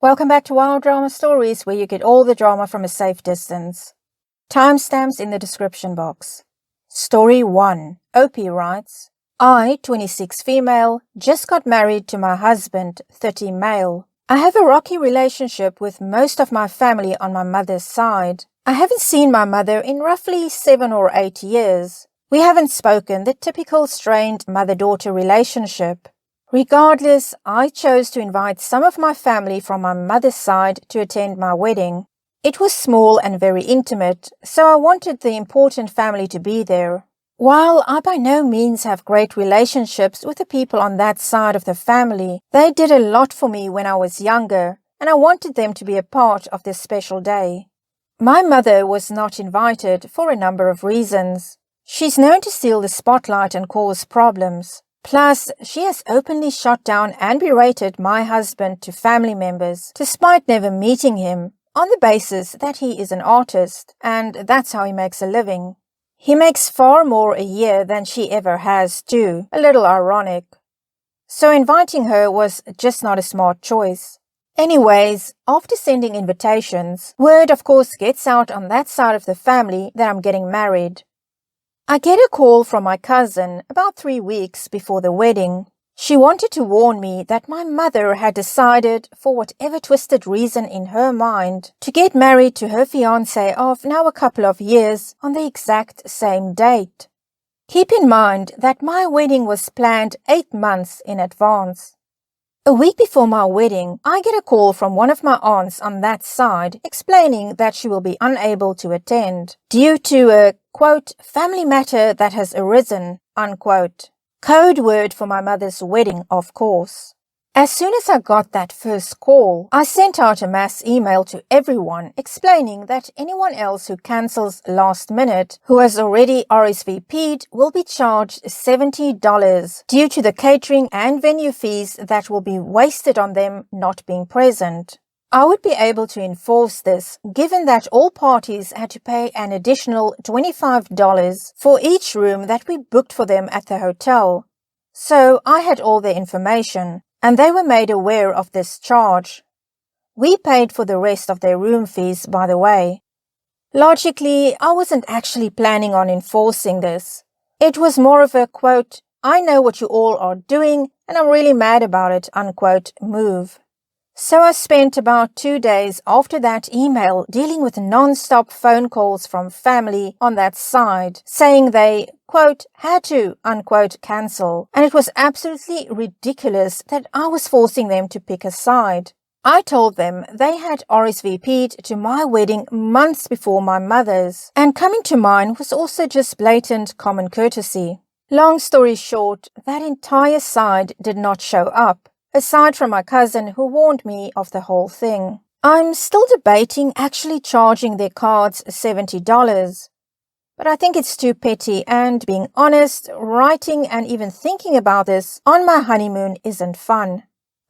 Welcome back to Wild Drama Stories, where you get all the drama from a safe distance. Timestamps in the description box. Story 1. Opie writes, I, 26 female, just got married to my husband, 30 male. I have a rocky relationship with most of my family on my mother's side. I haven't seen my mother in roughly 7 or 8 years. We haven't spoken, the typical strained mother-daughter relationship. Regardless, I chose to invite some of my family from my mother's side to attend my wedding. It was small and very intimate, so I wanted the important family to be there. While I by no means have great relationships with the people on that side of the family, they did a lot for me when I was younger, and I wanted them to be a part of this special day. My mother was not invited for a number of reasons. She's known to steal the spotlight and cause problems. Plus, she has openly shot down and berated my husband to family members, despite never meeting him, on the basis that he is an artist, and that's how he makes a living. He makes far more a year than she ever has too, a little ironic. So inviting her was just not a smart choice. Anyways, after sending invitations, word of course gets out on that side of the family that I'm getting married. I get a call from my cousin about 3 weeks before the wedding. She wanted to warn me that my mother had decided, for whatever twisted reason in her mind, to get married to her fiancé of now a couple of years on the exact same date. Keep in mind that my wedding was planned 8 months in advance. A week before my wedding, I get a call from one of my aunts on that side explaining that she will be unable to attend due to a, quote, family matter that has arisen, unquote. Code word for my mother's wedding, of course. As soon as I got that first call, I sent out a mass email to everyone explaining that anyone else who cancels last minute who has already RSVP'd will be charged $70 due to the catering and venue fees that will be wasted on them not being present. I would be able to enforce this given that all parties had to pay an additional $25 for each room that we booked for them at the hotel. So I had all the information, and they were made aware of this charge. We paid for the rest of their room fees, by the way. Logically, I wasn't actually planning on enforcing this. It was more of a, quote, I know what you all are doing and I'm really mad about it, unquote, move. So I spent about 2 days after that email dealing with non-stop phone calls from family on that side, saying they, quote, had to, unquote, cancel, and it was absolutely ridiculous that I was forcing them to pick a side. I told them they had RSVP'd to my wedding months before my mother's, and coming to mine was also just blatant common courtesy. Long story short, that entire side did not show up, aside from my cousin who warned me of the whole thing. I'm still debating actually charging their cards $70. But I think it's too petty, and being honest, writing and even thinking about this on my honeymoon isn't fun.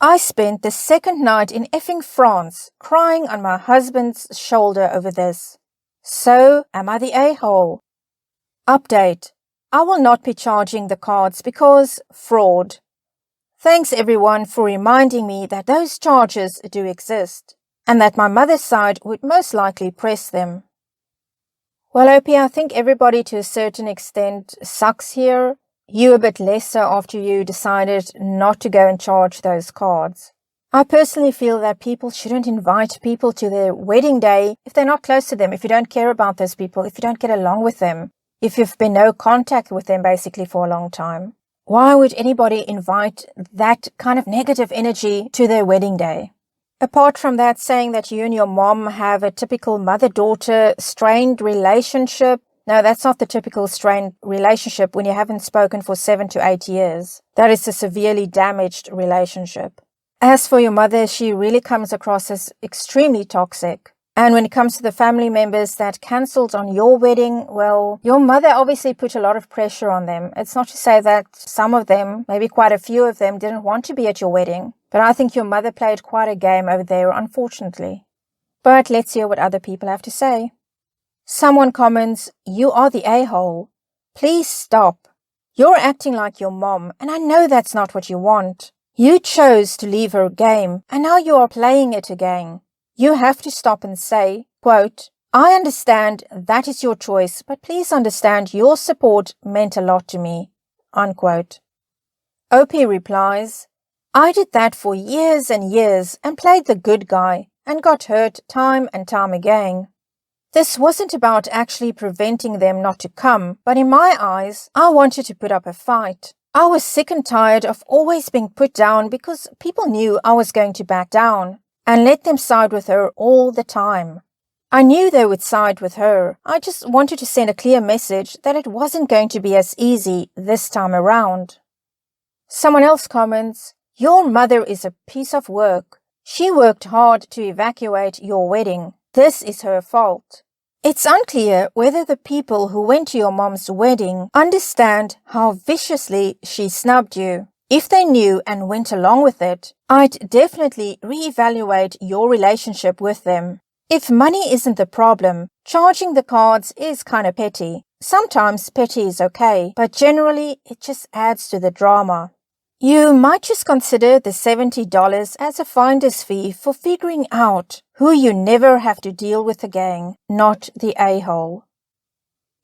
I spent the second night in effing France crying on my husband's shoulder over this. So, am I the a-hole? Update. I will not be charging the cards because fraud. Thanks everyone for reminding me that those charges do exist, and that my mother's side would most likely press them. Well, Opie, I think everybody to a certain extent sucks here. You a bit less so after you decided not to go and charge those cards. I personally feel that people shouldn't invite people to their wedding day if they're not close to them, if you don't care about those people, if you don't get along with them, if you've been no contact with them basically for a long time. Why would anybody invite that kind of negative energy to their wedding day? Apart from that, saying that you and your mom have a typical mother-daughter strained relationship, no, that's not the typical strained relationship when you haven't spoken for 7 to 8 years. That is a severely damaged relationship. As for your mother, she really comes across as extremely toxic. And when it comes to the family members that cancelled on your wedding, well, your mother obviously put a lot of pressure on them. It's not to say that some of them, maybe quite a few of them, didn't want to be at your wedding. But I think your mother played quite a game over there, unfortunately. But let's hear what other people have to say. Someone comments, you are the a-hole. Please stop. You're acting like your mom, and I know that's not what you want. You chose to leave her game, and now you are playing it again. You have to stop and say, quote, I understand that is your choice, but please understand your support meant a lot to me, unquote. OP replies, I did that for years and years and played the good guy and got hurt time and time again. This wasn't about actually preventing them not to come, but in my eyes, I wanted to put up a fight. I was sick and tired of always being put down because people knew I was going to back down and let them side with her all the time. I knew they would side with her. I just wanted to send a clear message that it wasn't going to be as easy this time around. Someone else comments, your mother is a piece of work. She worked hard to evacuate your wedding. This is her fault. It's unclear whether the people who went to your mom's wedding understand how viciously she snubbed you. If they knew and went along with it, I'd definitely reevaluate your relationship with them. If money isn't the problem, charging the cards is kinda petty. Sometimes petty is okay, but generally it just adds to the drama. You might just consider the $70 as a finder's fee for figuring out who you never have to deal with again, not the a-hole.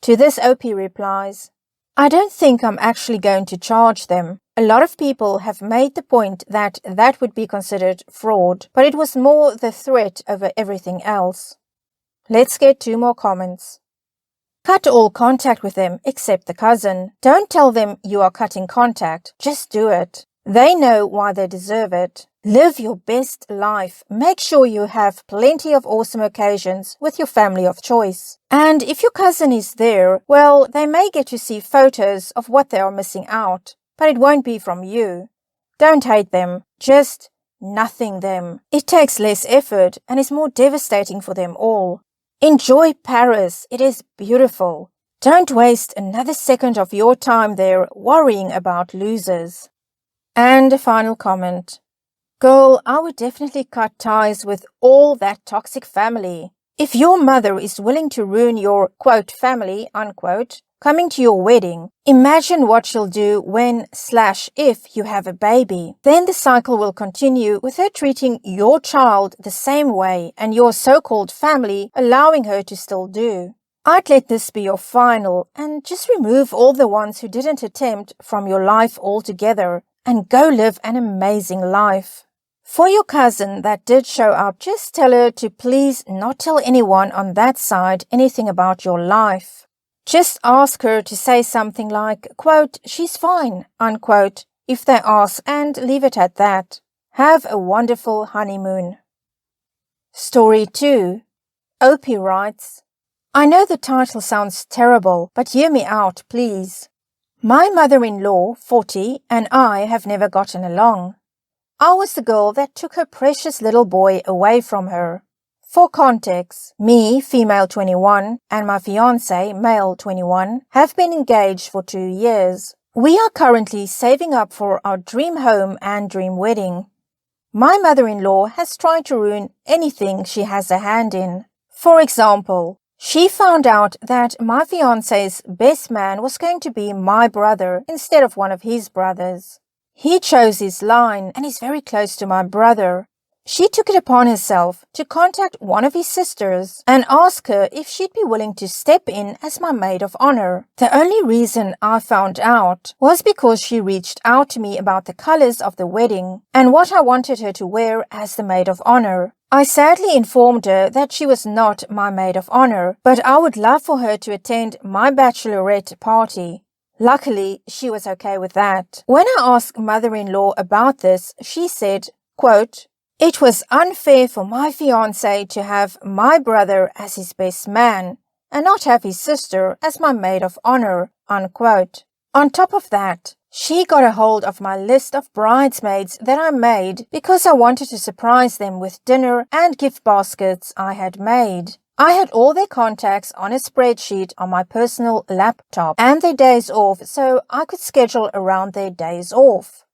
To this OP replies, I don't think I'm actually going to charge them. A lot of people have made the point that that would be considered fraud, but it was more the threat over everything else. Let's get 2 more comments. Cut all contact with them except the cousin. Don't tell them you are cutting contact. Just do it. They know why they deserve it. Live your best life. Make sure you have plenty of awesome occasions with your family of choice. And if your cousin is there, well, they may get to see photos of what they are missing out, but it won't be from you. Don't hate them. Just nothing them. It takes less effort and is more devastating for them all. Enjoy Paris. It is beautiful. Don't waste another second of your time there worrying about losers. And a final comment. Girl, I would definitely cut ties with all that toxic family. If your mother is willing to ruin your, quote, family, unquote, coming to your wedding, imagine what she'll do when/if you have a baby. Then the cycle will continue with her treating your child the same way and your so-called family allowing her to still do. I'd let this be your final and just remove all the ones who didn't attempt from your life altogether and go live an amazing life. For your cousin that did show up, just tell her to please not tell anyone on that side anything about your life. Just ask her to say something like, quote, she's fine, unquote, if they ask, and leave it at that. Have a wonderful honeymoon. Story 2. Opie writes, I know the title sounds terrible, but hear me out, please. My mother-in-law, 40, and I have never gotten along. I was the girl that took her precious little boy away from her. For context, me, female 21, and my fiancé, male 21, have been engaged for 2 years. We are currently saving up for our dream home and dream wedding. My mother-in-law has tried to ruin anything she has a hand in. For example, she found out that my fiancé's best man was going to be my brother instead of one of his brothers. He chose his line and is very close to my brother. She took it upon herself to contact one of his sisters and ask her if she'd be willing to step in as my maid of honor. The only reason I found out was because she reached out to me about the colors of the wedding and what I wanted her to wear as the maid of honor. I sadly informed her that she was not my maid of honor, but I would love for her to attend my bachelorette party. Luckily, she was okay with that. When I asked mother-in-law about this, she said, quote, it was unfair for my fiancé to have my brother as his best man and not have his sister as my maid of honor, unquote. On top of that, she got a hold of my list of bridesmaids that I made because I wanted to surprise them with dinner and gift baskets I had made. I had all their contacts on a spreadsheet on my personal laptop and their days off so I could schedule around their days off.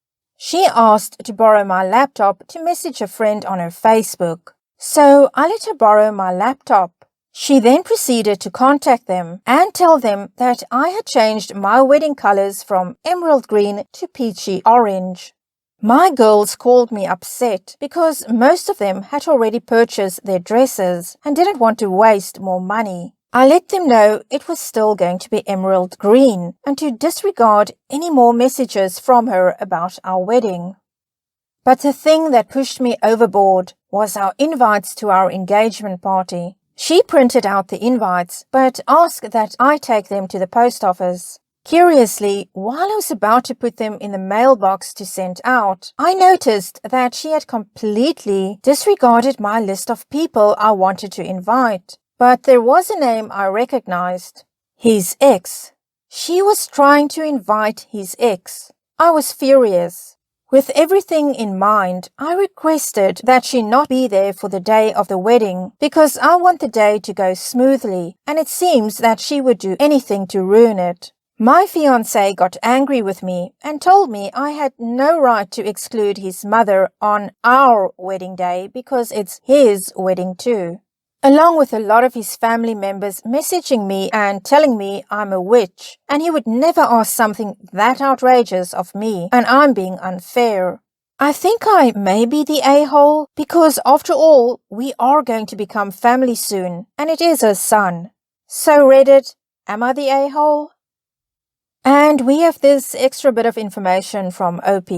She asked to borrow my laptop to message a friend on her Facebook, so I let her borrow my laptop. She then proceeded to contact them and tell them that I had changed my wedding colors from emerald green to peachy orange. My girls called me upset because most of them had already purchased their dresses and didn't want to waste more money. I let them know it was still going to be emerald green and to disregard any more messages from her about our wedding. But the thing that pushed me overboard was our invites to our engagement party. She printed out the invites, but asked that I take them to the post office. Curiously, while I was about to put them in the mailbox to send out, I noticed that she had completely disregarded my list of people I wanted to invite. But there was a name I recognized. His ex. She was trying to invite his ex. I was furious. With everything in mind, I requested that she not be there for the day of the wedding because I want the day to go smoothly, and it seems that she would do anything to ruin it. My fiancé got angry with me and told me I had no right to exclude his mother on our wedding day because it's his wedding too. Along with a lot of his family members messaging me and telling me I'm a witch and he would never ask something that outrageous of me and I'm being unfair. I think I may be the a-hole because after all, we are going to become family soon and it is a son. So Reddit, am I the a-hole? And we have this extra bit of information from OP.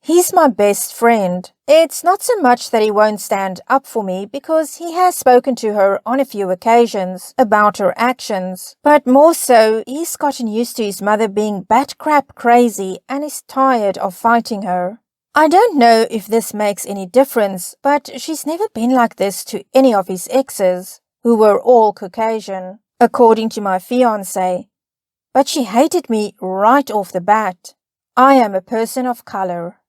He's my best friend. It's not so much that he won't stand up for me because he has spoken to her on a few occasions about her actions, but more so he's gotten used to his mother being bat crap crazy and is tired of fighting her. I don't know if this makes any difference, but she's never been like this to any of his exes, who were all Caucasian, according to my fiancé. But she hated me right off the bat. I am a person of color.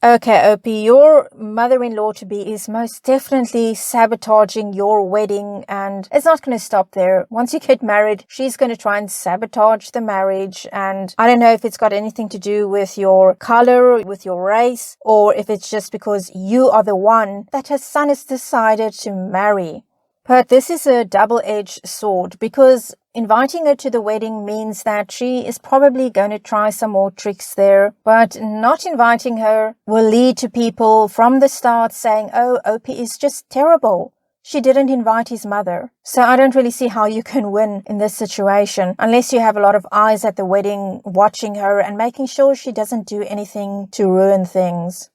Okay, OP, your mother-in-law-to-be is most definitely sabotaging your wedding and it's not going to stop there. Once you get married, she's going to try and sabotage the marriage, and I don't know if it's got anything to do with your color, with your race, or if it's just because you are the one that her son has decided to marry. But this is a double-edged sword because inviting her to the wedding means that she is probably going to try some more tricks there, but not inviting her will lead to people from the start saying, oh, OP is just terrible. She didn't invite his mother. So I don't really see how you can win in this situation unless you have a lot of eyes at the wedding watching her and making sure she doesn't do anything to ruin things.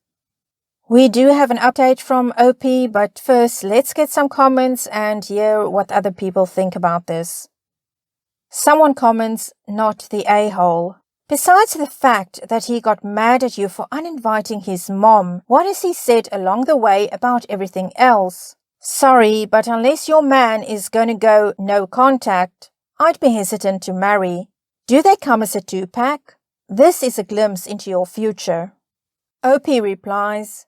We do have an update from OP, but first let's get some comments and hear what other people think about this. Someone comments, not the a-hole. Besides the fact that he got mad at you for uninviting his mom, what has he said along the way about everything else? Sorry, but unless your man is going to go no contact, I'd be hesitant to marry. Do they come as a 2-pack? This is a glimpse into your future. OP replies,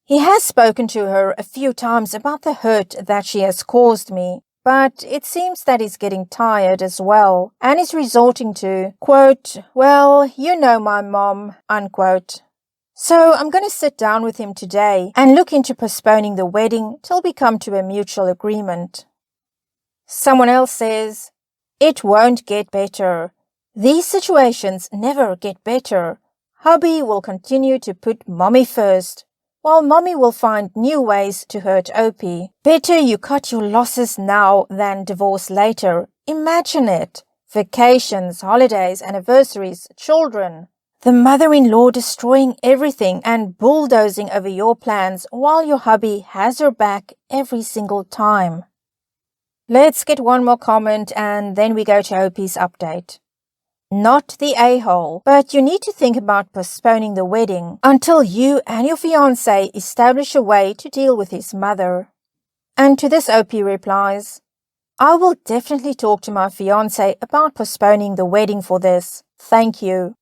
he has spoken to her a few times about the hurt that she has caused me, but it seems that he's getting tired as well and is resorting to, quote, well, you know my mom, unquote. So I'm going to sit down with him today and look into postponing the wedding till we come to a mutual agreement. Someone else says, it won't get better. These situations never get better. Hubby will continue to put mommy first, while mommy will find new ways to hurt OP. Better you cut your losses now than divorce later. Imagine it. Vacations, holidays, anniversaries, children. The mother-in-law destroying everything and bulldozing over your plans while your hubby has her back every single time. Let's get one more comment and then we go to OP's update. Not the a-hole, but you need to think about postponing the wedding until you and your fiancé establish a way to deal with his mother. And to this OP replies, I will definitely talk to my fiancé about postponing the wedding for this. Thank you.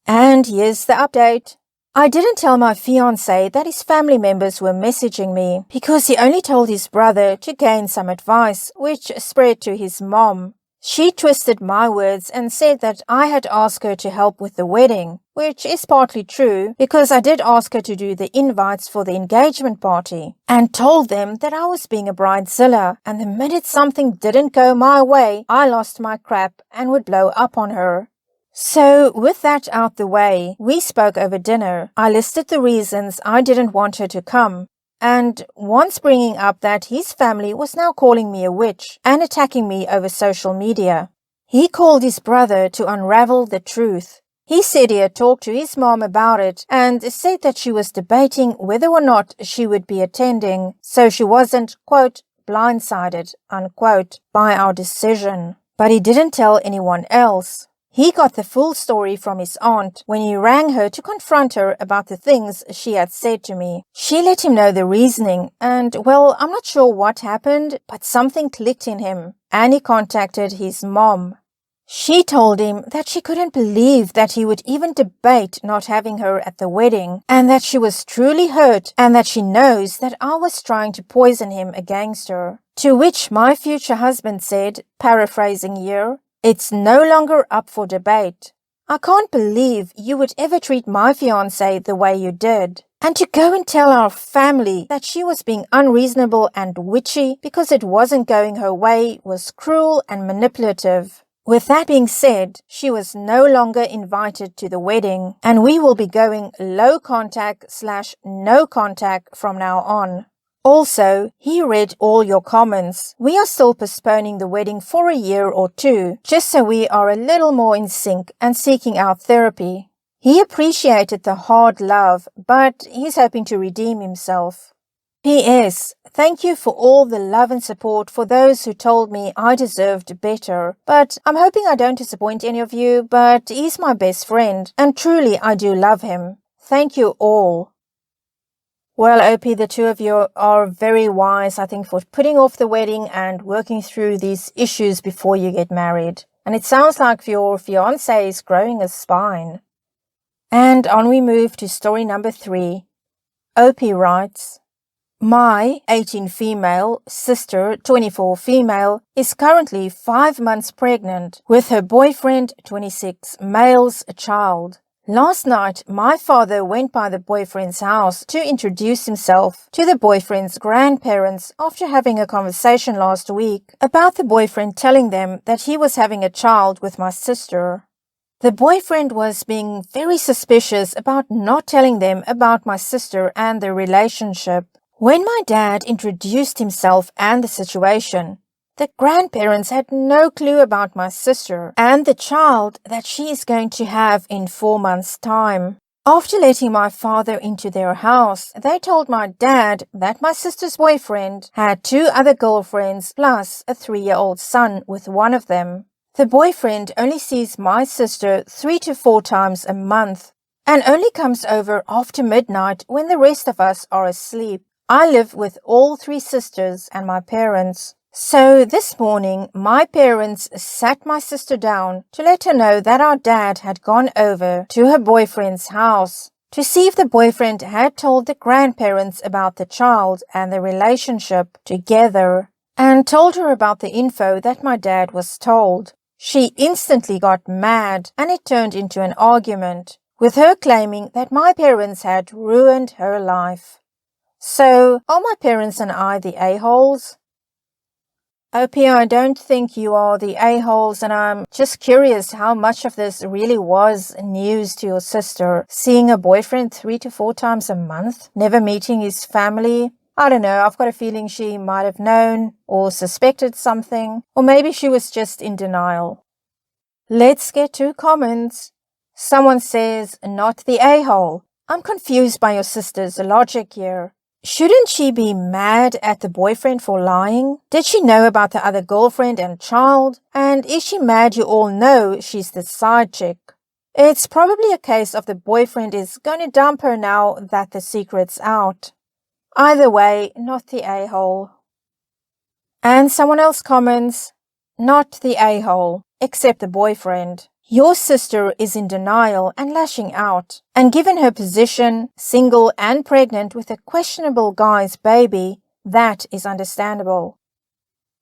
And here's the update. I didn't tell my fiancé that his family members were messaging me because he only told his brother to gain some advice, which spread to his mom. She twisted my words and said that I had asked her to help with the wedding, which is partly true because I did ask her to do the invites for the engagement party and told them that I was being a bridezilla, and the minute something didn't go my way, I lost my crap and would blow up on her. So, with that out the way, we spoke over dinner. I listed the reasons I didn't want her to come, and once bringing up that his family was now calling me a witch and attacking me over social media. He called his brother to unravel the truth. He said he had talked to his mom about it and said that she was debating whether or not she would be attending, so she wasn't, quote, blindsided, unquote, by our decision. But he didn't tell anyone else. He got the full story from his aunt when he rang her to confront her about the things she had said to me. She let him know the reasoning, and, well, I'm not sure what happened, but something clicked in him, and he contacted his mom. She told him that she couldn't believe that he would even debate not having her at the wedding, and that she was truly hurt, and that she knows that I was trying to poison him against her. To which my future husband said, paraphrasing here, "It's no longer up for debate. I can't believe you would ever treat my fiancé the way you did. And to go and tell our family that she was being unreasonable and witchy because it wasn't going her way was cruel and manipulative." With that being said, she was no longer invited to the wedding, and we will be going low contact/no contact from now on. Also, he read all your comments. We are still postponing the wedding for a year or two, just so we are a little more in sync and seeking out therapy. He appreciated the hard love, but he's hoping to redeem himself. P.S. Thank you for all the love and support for those who told me I deserved better. But I'm hoping I don't disappoint any of you, but he's my best friend, and truly I do love him. Thank you all. Well, OP, the two of you are very wise, I think, for putting off the wedding and working through these issues before you get married. And it sounds like your fiancé is growing a spine. And on we move to story number 3. OP writes, "My 18 female sister, 24 female, is currently 5 months pregnant with her boyfriend, 26 male's child. Last night, my father went by the boyfriend's house to introduce himself to the boyfriend's grandparents after having a conversation last week about the boyfriend telling them that he was having a child with my sister. The boyfriend was being very suspicious about not telling them about my sister and their relationship. When my dad introduced himself and the situation, the grandparents had no clue about my sister and the child that she is going to have in 4 months' time. After letting my father into their house, they told my dad that my sister's boyfriend had 2 other girlfriends plus a 3-year-old son with one of them. The boyfriend only sees my sister 3 to 4 times a month and only comes over after midnight when the rest of us are asleep. I live with all 3 sisters and my parents. So this morning, my parents sat my sister down to let her know that our dad had gone over to her boyfriend's house to see if the boyfriend had told the grandparents about the child and the relationship together, and told her about the info that my dad was told. She instantly got mad, and it turned into an argument, with her claiming that my parents had ruined her life. So, are my parents and I the a-holes? OP, I don't think you are the a-holes, and I'm just curious how much of this really was news to your sister, seeing a boyfriend 3 to 4 times a month, never meeting his family. I don't know, I've got a feeling she might have known or suspected something, or maybe she was just in denial. Let's get to comments. Someone says, not the a-hole. I'm confused by your sister's logic here. Shouldn't she be mad at the boyfriend for lying? Did she know about the other girlfriend and child? And is she mad you all know she's the side chick? It's probably a case of the boyfriend is going to dump her now that the secret's out. Either way, not the a-hole. And someone else comments, not the a-hole, except the boyfriend. Your sister is in denial and lashing out, and given her position, single and pregnant with a questionable guy's baby, that is understandable.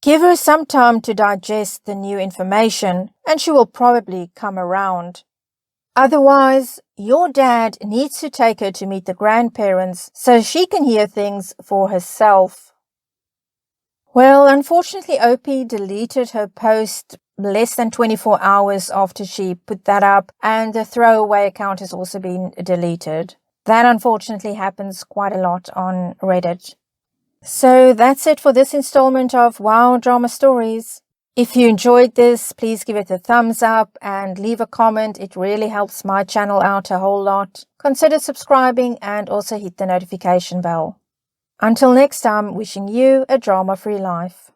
Give her some time to digest the new information, and she will probably come around. Otherwise, your dad needs to take her to meet the grandparents so she can hear things for herself. Well, unfortunately, OP deleted her post less than 24 hours after she put that up, and the throwaway account has also been deleted. That unfortunately happens quite a lot on Reddit. So that's it for this installment of Wow Drama Stories. If you enjoyed this, please give it a thumbs up and leave a comment. It really helps my channel out a whole lot. Consider subscribing and also hit the notification bell. Until next time, wishing you a drama-free life.